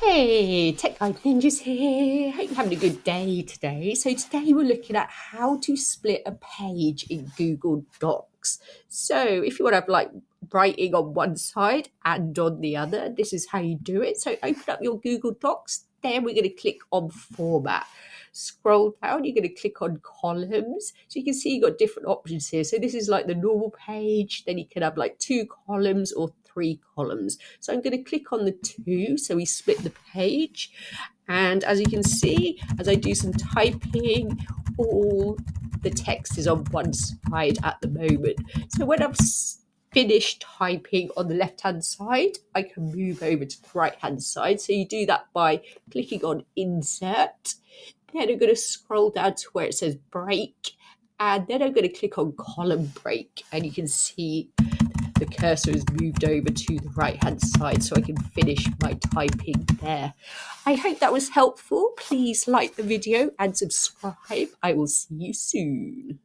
Hey, Tech Guide Ninjas here. Hope you're having a good day today. So today we're looking at how to split a page in Google Docs. So if you want to have like writing on one side and on the other, this is how you do it. So open up your Google Docs. Then we're going to click on Format. Scroll down, you're going to click on Columns. So you can see you've got different options here. So this is like the normal page. Then you can have like 2 columns or 3 columns. So I'm going to click on the 2, so we split the page. And as you can see, as I do some typing, all the text is on one side at the moment. So when I've finished typing on the left-hand side, I can move over to the right-hand side. So you do that by clicking on Insert. Then I'm going to scroll down to where it says Break. And then I'm going to click on Column Break. And you can see the cursor has moved over to the right hand side so I can finish my typing there. I hope that was helpful. Please like the video and subscribe. I will see you soon.